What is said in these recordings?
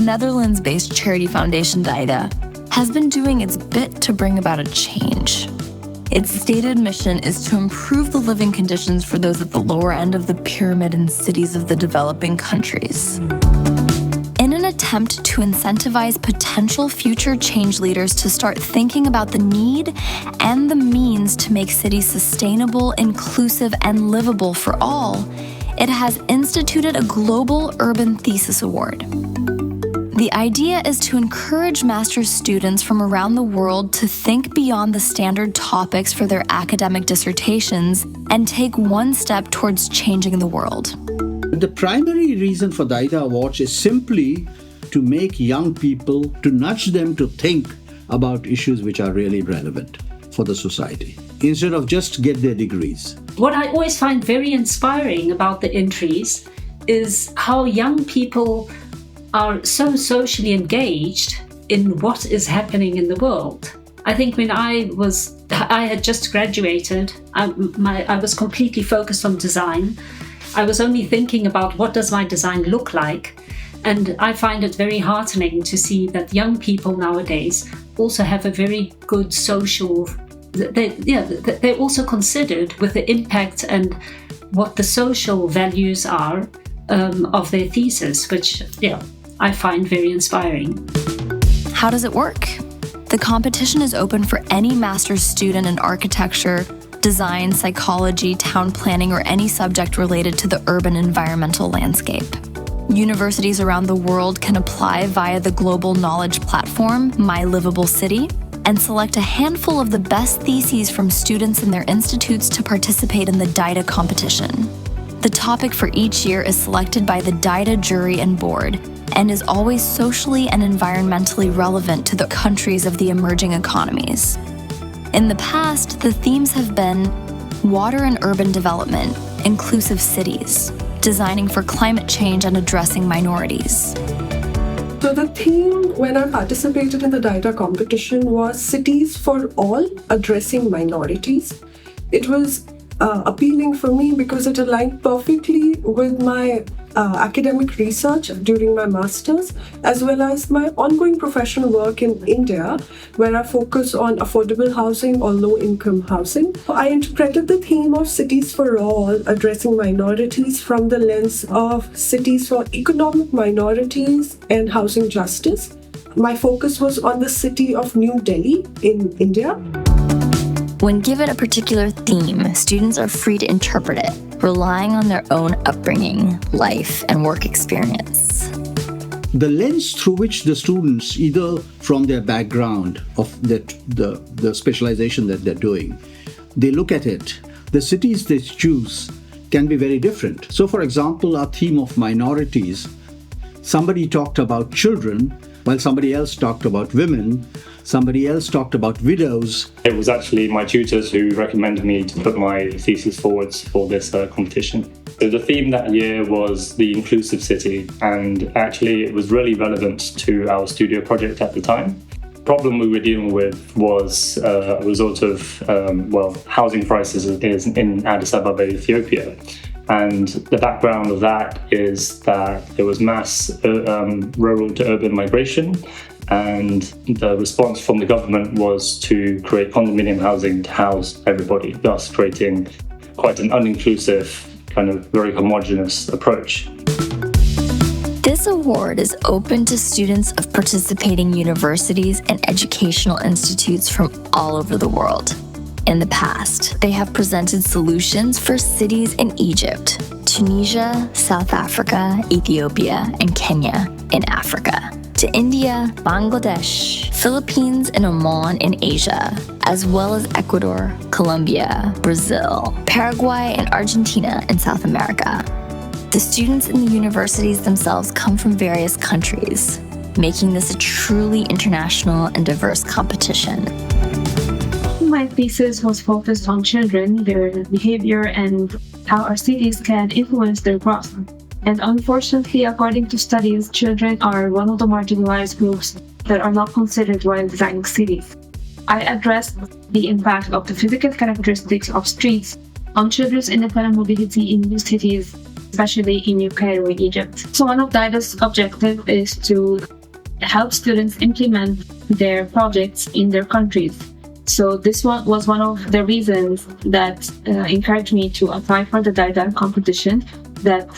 Netherlands-based charity foundation DAIDA has been doing its bit to bring about a change. Its stated mission is to improve the living conditions for those at the lower end of the pyramid in cities of the developing countries. In an attempt to incentivize potential future change leaders to start thinking about the need and the means to make cities sustainable, inclusive, and livable for all, it has instituted a global urban thesis award. The idea is to encourage master's students from around the world to think beyond the standard topics for their academic dissertations and take one step towards changing the world. The primary reason for DAIDA Awards is simply to make young people, to nudge them to think about issues which are really relevant for the society, instead of just get their degrees. What I always find very inspiring about the entries is how young people are so socially engaged in what is happening in the world. I think when I had just graduated, I was completely focused on design. I was only thinking about what does my design look like. And I find it very heartening to see that young people nowadays also have a very good social, they're also considered with the impact and what the social values are of their thesis, which I find very inspiring. How does it work? The competition is open for any master's student in architecture, design, psychology, town planning, or any subject related to the urban environmental landscape. Universities around the world can apply via the global knowledge platform, My Livable City, and select a handful of the best theses from students in their institutes to participate in the DAIDA competition. The topic for each year is selected by the DAIDA jury and board, and is always socially and environmentally relevant to the countries of the emerging economies. In the past, the themes have been water and urban development, inclusive cities, designing for climate change and addressing minorities. So the theme when I participated in the DAIDA competition was Cities for All, Addressing Minorities. It was appealing for me because it aligned perfectly with my academic research during my master's, as well as my ongoing professional work in India, where I focus on affordable housing or low-income housing. I interpreted the theme of Cities for All, Addressing Minorities from the lens of cities for economic minorities and housing justice. My focus was on the city of New Delhi in India. When given a particular theme, students are free to interpret it, relying on their own upbringing, life, and work experience. The lens through which the students, either from their background of the specialization that they're doing, they look at it, the cities they choose can be very different. So for example, our theme of minorities, somebody talked about children, while somebody else talked about women, somebody else talked about widows. It was actually my tutors who recommended me to put my thesis forwards for this competition. So the theme that year was the inclusive city, and actually it was really relevant to our studio project at the time. The problem we were dealing with was a result of housing crisis in Addis Ababa, Ethiopia. And the background of that is that there was mass rural to urban migration, and the response from the government was to create condominium housing to house everybody, thus creating quite an uninclusive, kind of very homogeneous approach. This award is open to students of participating universities and educational institutes from all over the world. In the past, they have presented solutions for cities in Egypt, Tunisia, South Africa, Ethiopia, and Kenya in Africa, to India, Bangladesh, Philippines, and Oman in Asia, as well as Ecuador, Colombia, Brazil, Paraguay, and Argentina in South America. The students in the universities themselves come from various countries, making this a truly international and diverse competition. My thesis was focused on children, their behavior, and how our cities can influence their growth. And unfortunately, according to studies, children are one of the marginalized groups that are not considered while designing cities. I addressed the impact of the physical characteristics of streets on children's independent mobility in new cities, especially in New Cairo in Egypt. So one of DAIDA's objectives is to help students implement their projects in their countries. So this was one of the reasons that encouraged me to apply for the DAIDA competition, that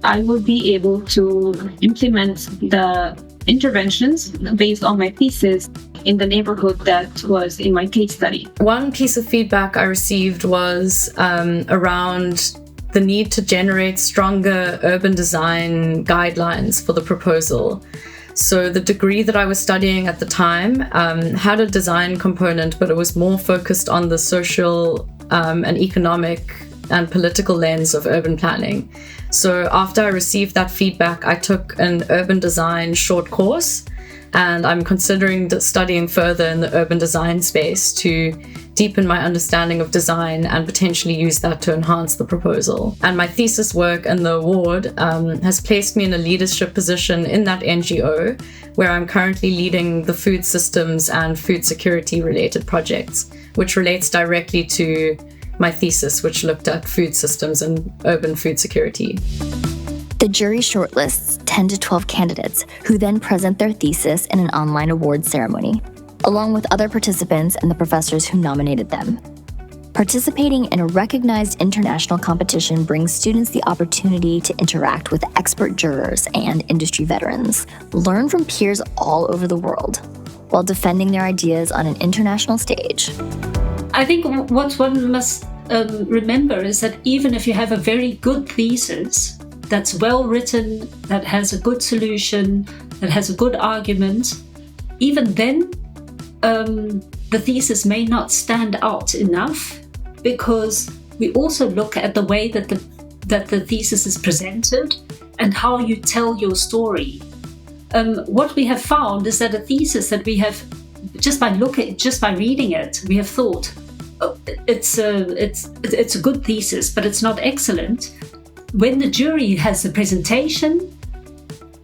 I would be able to implement the interventions based on my thesis in the neighborhood that was in my case study. One piece of feedback I received was around the need to generate stronger urban design guidelines for the proposal. So the degree that I was studying at the time had a design component, but it was more focused on the social and economic and political lens of urban planning. So after I received that feedback, I took an urban design short course, and I'm considering studying further in the urban design space to deepen my understanding of design and potentially use that to enhance the proposal. And my thesis work and the award has placed me in a leadership position in that NGO, where I'm currently leading the food systems and food security related projects, which relates directly to my thesis, which looked at food systems and urban food security. The jury shortlists 10 to 12 candidates who then present their thesis in an online award ceremony, along with other participants and the professors who nominated them. Participating in a recognized international competition brings students the opportunity to interact with expert jurors and industry veterans, learn from peers all over the world, while defending their ideas on an international stage. I think what one must remember is that even if you have a very good thesis that's well written, that has a good solution, that has a good argument, even then the thesis may not stand out enough, because we also look at the way that the thesis is presented and how you tell your story. What we have found is that a thesis that we have just by reading it, we have thought, oh, it's a good thesis, but it's not excellent. When the jury has the presentation,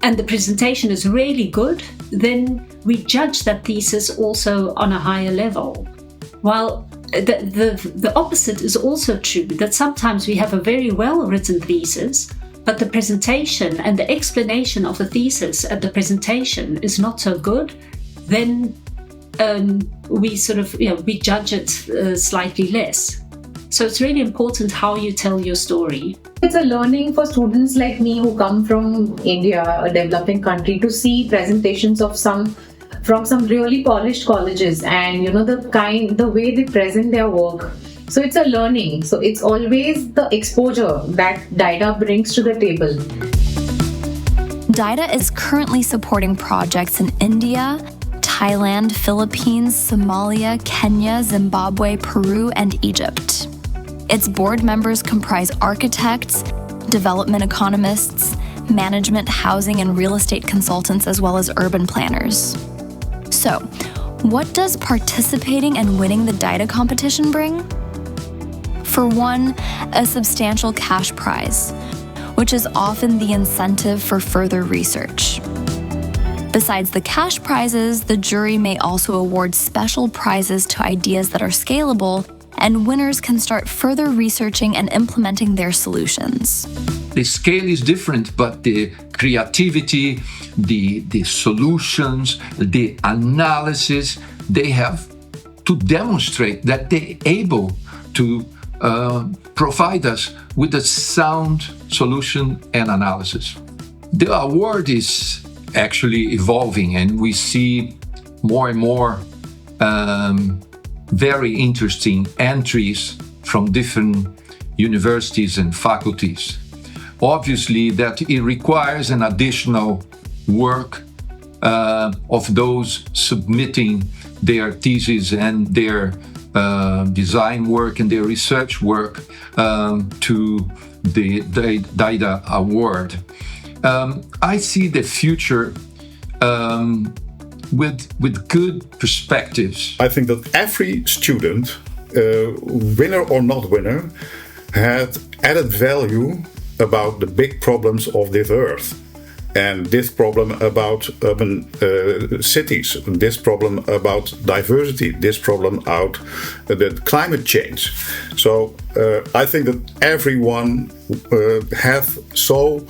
and the presentation is really good, then we judge that thesis also on a higher level. While the opposite is also true, that sometimes we have a very well-written thesis, but the presentation and the explanation of the thesis at the presentation is not so good, then we judge it slightly less. So it's really important how you tell your story. It's a learning for students like me who come from India, a developing country, to see presentations from some really polished colleges, and the way they present their work. So it's a learning. So it's always the exposure that DAIDA brings to the table. DAIDA is currently supporting projects in India, Thailand, Philippines, Somalia, Kenya, Zimbabwe, Peru, and Egypt. Its board members comprise architects, development economists, management, housing, and real estate consultants, as well as urban planners. So, what does participating and winning the DAIDA competition bring? For one, a substantial cash prize, which is often the incentive for further research. Besides the cash prizes, the jury may also award special prizes to ideas that are scalable, and winners can start further researching and implementing their solutions. The scale is different, but the creativity, the solutions, the analysis, they have to demonstrate that they're able to provide us with a sound solution and analysis. The award is actually evolving, and we see more and more very interesting entries from different universities and faculties. Obviously, that it requires an additional work of those submitting their thesis and their design work and their research work to the DAIDA award. I see the future with good perspectives. I think that every student, winner or not winner, had added value about the big problems of this earth. And this problem about urban cities, this problem about diversity, this problem about the climate change. So I think that everyone has so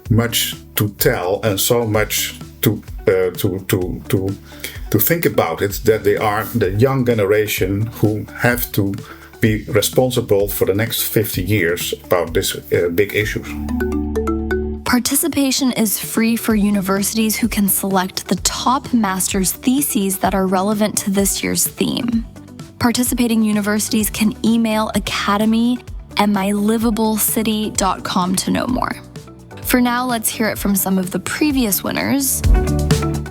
much to tell and so much to think about it, that they are the young generation who have to be responsible for the next 50 years about this big issues. Participation is free for universities who can select the top master's theses that are relevant to this year's theme. Participating universities can email academy@mylivablecity.com to know more. For now, let's hear it from some of the previous winners.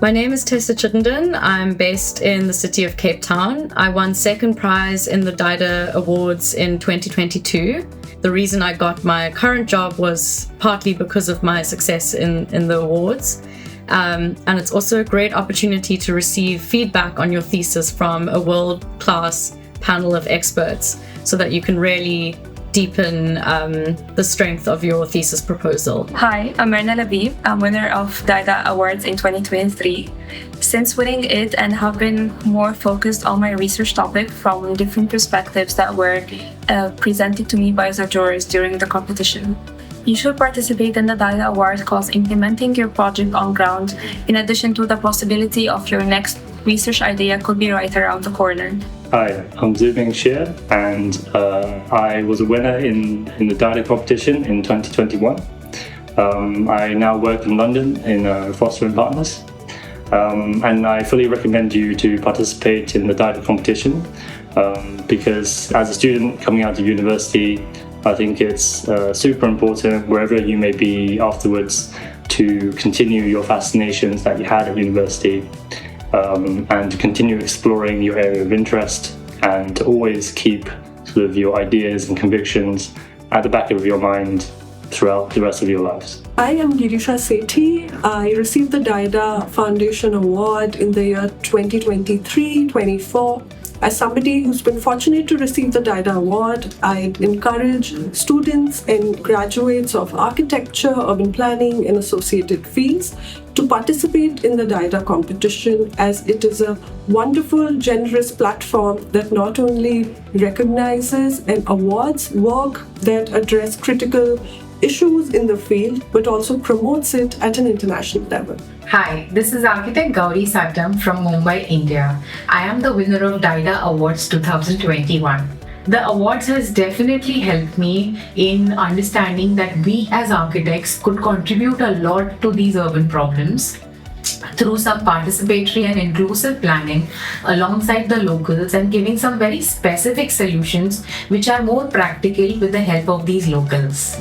My name is Tessa Chittenden. I'm based in the city of Cape Town. I won second prize in the DAIDA Awards in 2022. The reason I got my current job was partly because of my success in the awards. And it's also a great opportunity to receive feedback on your thesis from a world-class panel of experts so that you can really deepen the strength of your thesis proposal. Hi, I'm Myrna Labib. I'm winner of DAIDA Awards in 2023. Since winning it and have been more focused on my research topic from different perspectives that were presented to me by the jurors during the competition. You should participate in the DAIDA Award because implementing your project on ground, in addition to the possibility of your next research idea, could be right around the corner. Hi, I'm Zubing Shir, and I was a winner in the DAIDA competition in 2021. I now work in London in Foster & Partners, and I fully recommend you to participate in the DAIDA competition because as a student coming out of university, I think it's super important, wherever you may be afterwards, to continue your fascinations that you had at university and to continue exploring your area of interest and to always keep sort of your ideas and convictions at the back of your mind throughout the rest of your lives. I am Girisha Sethi. I received the DAIDA Foundation Award in the year 2023-24. As somebody who's been fortunate to receive the DAIDA Award, I'd encourage students and graduates of architecture, urban planning, and associated fields to participate in the DAIDA competition, as it is a wonderful, generous platform that not only recognizes and awards work that address critical issues in the field, but also promotes it at an international level. Hi, this is architect Gauri Satam from Mumbai, India. I am the winner of DAIDA Awards 2021. The awards has definitely helped me in understanding that we as architects could contribute a lot to these urban problems through some participatory and inclusive planning alongside the locals and giving some very specific solutions which are more practical with the help of these locals.